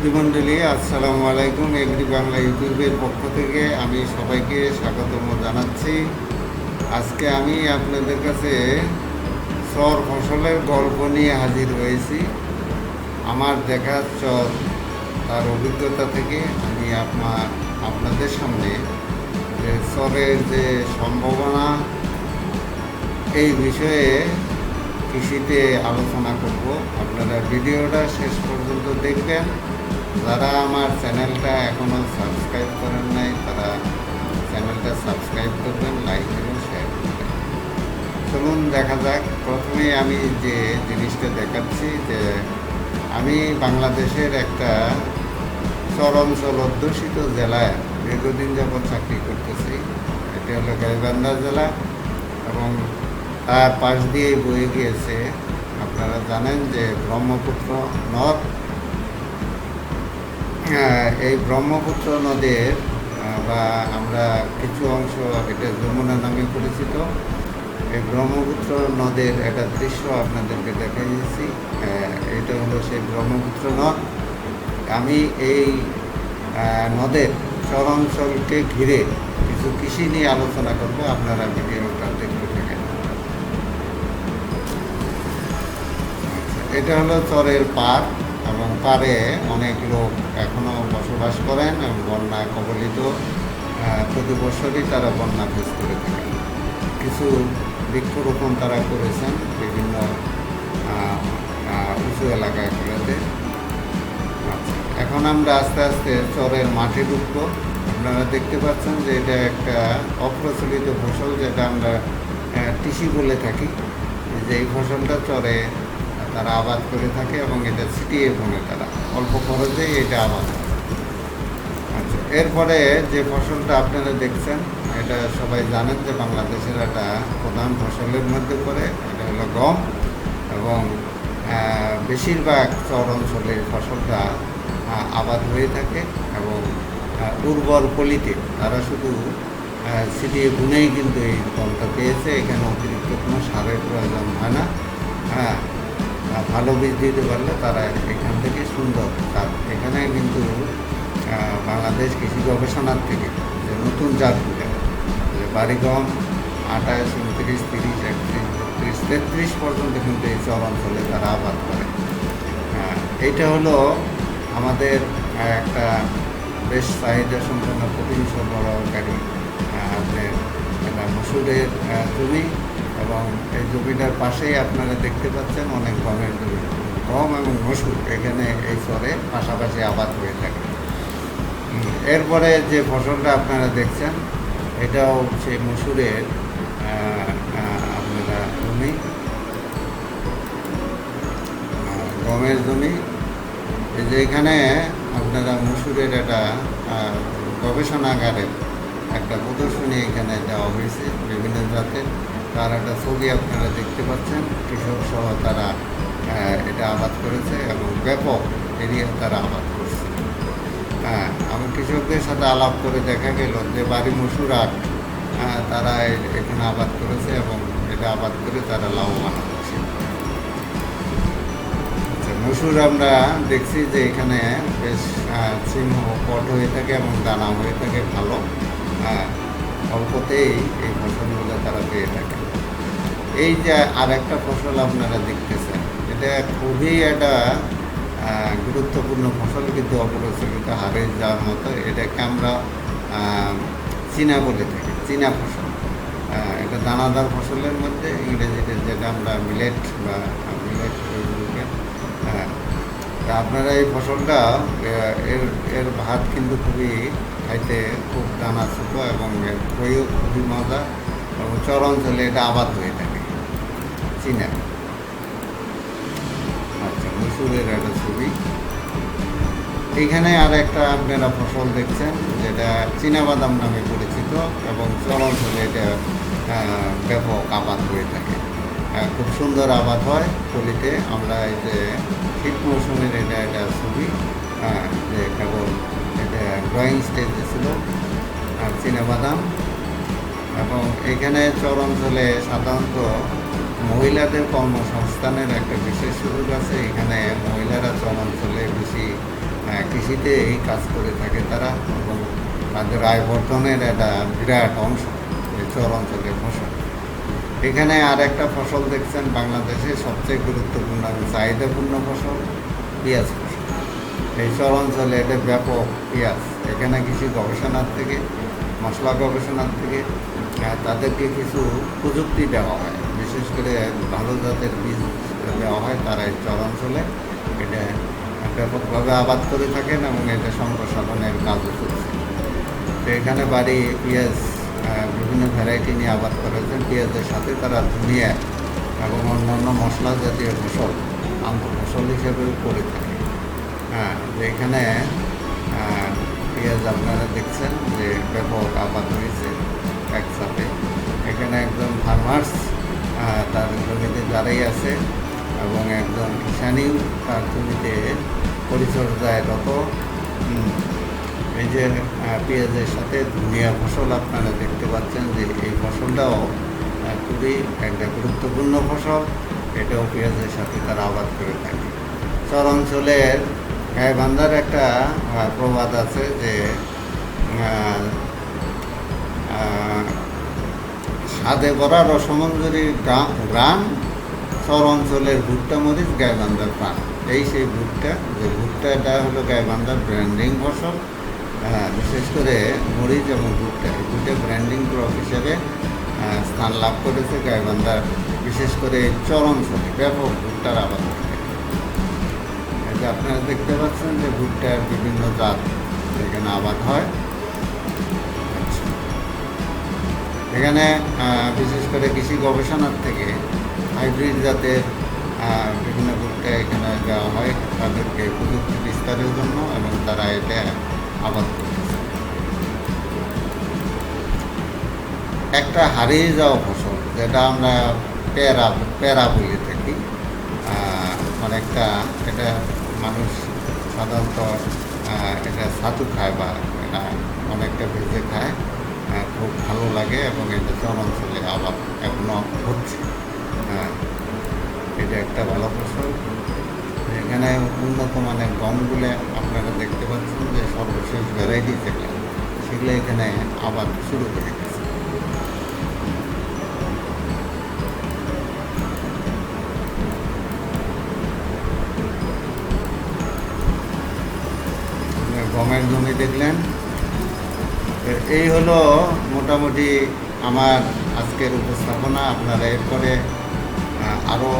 সুধীমণ্ডলী, আসসালামু আলাইকুম। এগ্রি বাংলা ইউটিউবের পক্ষ থেকে আমি সবাইকে স্বাগতম জানাচ্ছি। আজকে আমি আপনাদের কাছে চর ফসলের গল্প নিয়ে হাজির হয়েছি। আমার দেখা চর, তার অভিজ্ঞতা থেকে আমি আপনাদের সামনে যে চরের যে সম্ভাবনা এই বিষয়ে কৃষিতে আলোচনা করব। আপনারা ভিডিওটা শেষ পর্যন্ত দেখবেন। যারা আমার চ্যানেলটা এখনও সাবস্ক্রাইব করেন নাই তারা চ্যানেলটা সাবস্ক্রাইব করবেন, লাইক এবং শেয়ার করবেন। চলুন দেখা যাক। প্রথমে আমি যে জিনিসটা দেখাচ্ছি যে আমি বাংলাদেশের একটা চর অঞ্চল অধ্যুষিত জেলায় দীর্ঘদিন যাবৎ চাকরি করতেছি। এটি হলো গাইবান্ধা জেলা এবং তার পাশ দিয়েই বয়ে গিয়েছে, আপনারা জানেন যে ব্রহ্মপুত্র নদ। এই ব্রহ্মপুত্র নদের বা আমরা কিছু অংশ এটা যমুনা নামে পরিচিত, এই ব্রহ্মপুত্র নদের একটা দৃশ্য আপনাদেরকে দেখাইছি। এটা হলো সেই ব্রহ্মপুত্র নদ। আমি এই নদের চর অঞ্চলকে ঘিরে কিছু কৃষি নিয়ে আলোচনা করব। আপনারা ভিডিওটা দেখতে থাকেন। এটা হলো চরের পাড় এবং পাড়ে অনেক লোক এখনও বসবাস করেন এবং বন্যায় কবলিত। প্রতি বছরই তারা বন্যা ফেস করে থাকেন। কিছু বৃক্ষরোপণ তারা করেছেন বিভিন্ন উঁচু এলাকাগুলোতে। এখন আমরা আস্তে আস্তে চরের মাঠে ঢুকবো। আপনারা দেখতে পাচ্ছেন যে এটা একটা অপ্রচলিত ফসল, যেটা আমরা টিসি বলে থাকি। যে এই ফসলটা চরে তারা আবাদ করে থাকে এবং এটা ছিটিয়ে বনে তারা অল্প খরচেই এটা আবাদ করে। আচ্ছা, এরপরে যে ফসলটা আপনারা দেখছেন এটা সবাই জানেন যে বাংলাদেশের একটা প্রধান ফসলের মধ্যে পড়ে। এটা হলো গম এবং বেশিরভাগ চর অঞ্চলে ফসলটা আবাদ হয়ে থাকে এবং উর্বর পলিতে তারা শুধু ছিটিয়ে বুনেই কিন্তু এই গমটা পেয়েছে। এখানে অতিরিক্ত কোনো সারের প্রয়োজন হয় না। ভালো বীজ দিতে পারলে তারা এখান থেকে সুন্দর তার এখানে কিন্তু বাংলাদেশ কৃষি গবেষণার থেকে যে নতুন জাতগুলো যে বাড়ি গম 28, 29, 30, 31, 32, 33 পর্যন্ত কিন্তু এই চর অঞ্চলে তারা আবাদ করে। এইটা হলো আমাদের একটা বেশ চাহিদা সম্পন্ন প্রোটিন সরবরাহকারী আপনার একটা মসুরের জমি এবং এই জমিটার পাশেই আপনারা দেখতে পাচ্ছেন অনেক গমের জমি। গম এবং মসুর এখানে এই চরে পাশাপাশি আবাদ হয়ে থাকে। এরপরে যে ফসলটা আপনারা দেখছেন এটাও সেই মসুরের আপনারা জমি, গমের জমি। এই যে এখানে আপনারা মসুরের একটা গবেষণাগারের একটা প্রদর্শনী এখানে দেওয়া হয়েছে বিভিন্ন জাতের। তার একটা ছবি আপনারা দেখতে পাচ্ছেন। কৃষক সহ তারা এটা আবাদ করেছে এবং ব্যাপক এরিয়া তারা আবাদ করছে। আমি কৃষকদের সাথে আলাপ করে দেখা গেল যে বাড়ি মসুর আট তারা এখানে আবাদ করেছে এবং এটা আবাদ করে তারা লাভবান হচ্ছে। আচ্ছা, মসুর আমরা দেখছি যে এখানে বেশ চিহ্ন পট হয়ে থাকে এবং দানা হয়ে থাকে ভালো। অল্পতেই এই ফসলগুলো তারা পেয়ে থাকে। এই যে আর একটা ফসল আপনারা দেখতেছেন এটা খুবই একটা গুরুত্বপূর্ণ ফসল, কিন্তু অপ্রচলিত হারে যাওয়ার মতো। এটাকে আমরা চীনা বলে থাকি, চীনা ফসল। এটা দানাদার ফসলের মধ্যে ইংরেজিতে যেটা আমরা মিলেট বা মিলেট ওইগুলোকে। তা আপনারা এই ফসলটা এর ভাত কিন্তু খুবই খাইতে খুব দানা ছোটো এবং এর খইও খুবই মজা এবং চর অঞ্চলে এটা আবাদ হয়ে থাকে চীনা। আচ্ছা, মসুরের একটা ছবি। এখানে আর একটা আপনারা ফসল দেখছেন যেটা চীনাবাদাম নামে পরিচিত এবং চর অঞ্চলে এটা ব্যাপক আবাদ হয়ে থাকে। খুব সুন্দর আবাদ হয় পলিতে। আমরা এই যে শীত মৌসুমের এটা ছবি, যে কেবল এটা গ্রোয়িং স্টেজে ছিল চীনাবাদাম। এবং এখানে চর অঞ্চলে সাধারণত মহিলাদের কর্মসংস্থানের একটা বিশেষ সুযোগ আছে। এখানে মহিলারা চর অঞ্চলে বেশি কৃষিতে এই কাজ করে থাকে তারা, এবং তাদের আয় বর্ধনের একটা বিরাট অংশ এই চর অঞ্চলের ফসল। এখানে আর একটা ফসল দেখছেন বাংলাদেশে সবচেয়ে গুরুত্বপূর্ণ এবং চাহিদাপূর্ণ ফসল, পেঁয়াজ ফসল। এই চর অঞ্চলে এটা ব্যাপক পেঁয়াজ। এখানে কিছু গবেষণার থেকে, মশলা গবেষণার থেকে তাদেরকে কিছু প্রযুক্তি দেওয়া হয়, বিশেষ করে ভালো জাতের বীজ দেওয়া হয়। তারা এই চর অঞ্চলে এটা ব্যাপকভাবে আবাদ করে থাকেন এবং এটা সম্প্রসারণের কাজও চলছে। তো এখানে বাড়ি পেঁয়াজ বিভিন্ন ভ্যারাইটি নিয়ে আবাদ করেছেন। পেঁয়াজের সাথে তারা ধনিয়া এবং অন্যান্য মশলা জাতীয় ফসল আন্তঃফসল হিসেবেও করে থাকে। যেখানে পেঁয়াজ আপনারা দেখছেন যে ব্যাপক আবাদ হয়েছে একসাথে। এখানে একজন ফার্মার্স তার জমিতে দাঁড়াই আছে এবং একজন কিষানিও তার জমিতে পরিচর্যায় রত। এই যে পেঁয়াজের সাথে ধনিয়া ফসল আপনারা দেখতে পাচ্ছেন যে এই ফসলটাও খুবই একটা গুরুত্বপূর্ণ ফসল। এটাও পেঁয়াজের সাথে তারা আবাদ করে থাকে। চর অঞ্চলের গাইবান্ধার একটা প্রবাদ আছে যে স্বাদে ভরা রসমঞ্জরির গ্রাম, চর অঞ্চলের ভুট্টা মরিচ গাইবান্ধার প্রাণ। এই সেই ভুট্টা, যে ভুট্টাটা হলো গাইবান্ধার ব্র্যান্ডিং ফসল। বিশেষ করে মরিচ এবং ভুট্টা, এই দুটো ব্র্যান্ডিং ক্রপ হিসেবে স্থান লাভ করেছে গাইবান্ধার, বিশেষ করে চর অঞ্চলে ব্যাপক ভুট্টার আবাদ করে। এটা আপনারা দেখতে পাচ্ছেন যে ভুট্টার বিভিন্ন জাত এখানে আবাদ হয়। এখানে বিশেষ করে কৃষি গবেষণার থেকে হাইব্রিড জাতের বিভিন্ন ভুট্টা এখানে দেওয়া হয় তাদেরকে প্রযুক্তি বিস্তারের জন্য, এবং তারা এটা আবাদ করতেছে। একটা হারিয়ে যাওয়া ফসল যেটা আমরা প্যারা বলে থাকি, অনেকটা এটা মানুষ সাধারণত এটা ছাতু খায় বা এটা অনেকটা ভেজে খায়, খুব ভালো লাগে এবং এটা চর অঞ্চলে আবাদ এখনও হচ্ছে। এটা একটা ভালো ফসল। এখানে উন্নত মানের গমগুলো আপনারা দেখতে পাচ্ছেন যে সর্বশেষ ভ্যারাইটি যেগুলো, সেগুলো এখানে আবাদ শুরু করে গেছে। গমের জমি দেখলেন। এই হলো মোটামুটি আমার আজকের উপস্থাপনা। আপনারা এরপরে আরও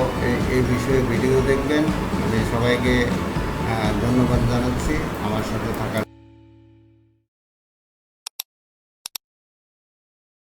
এই বিষয়ে ভিডিও দেখবেন। আমি সবাইকে ধন্যবাদ জানাচ্ছি আমার সাথে থাকার।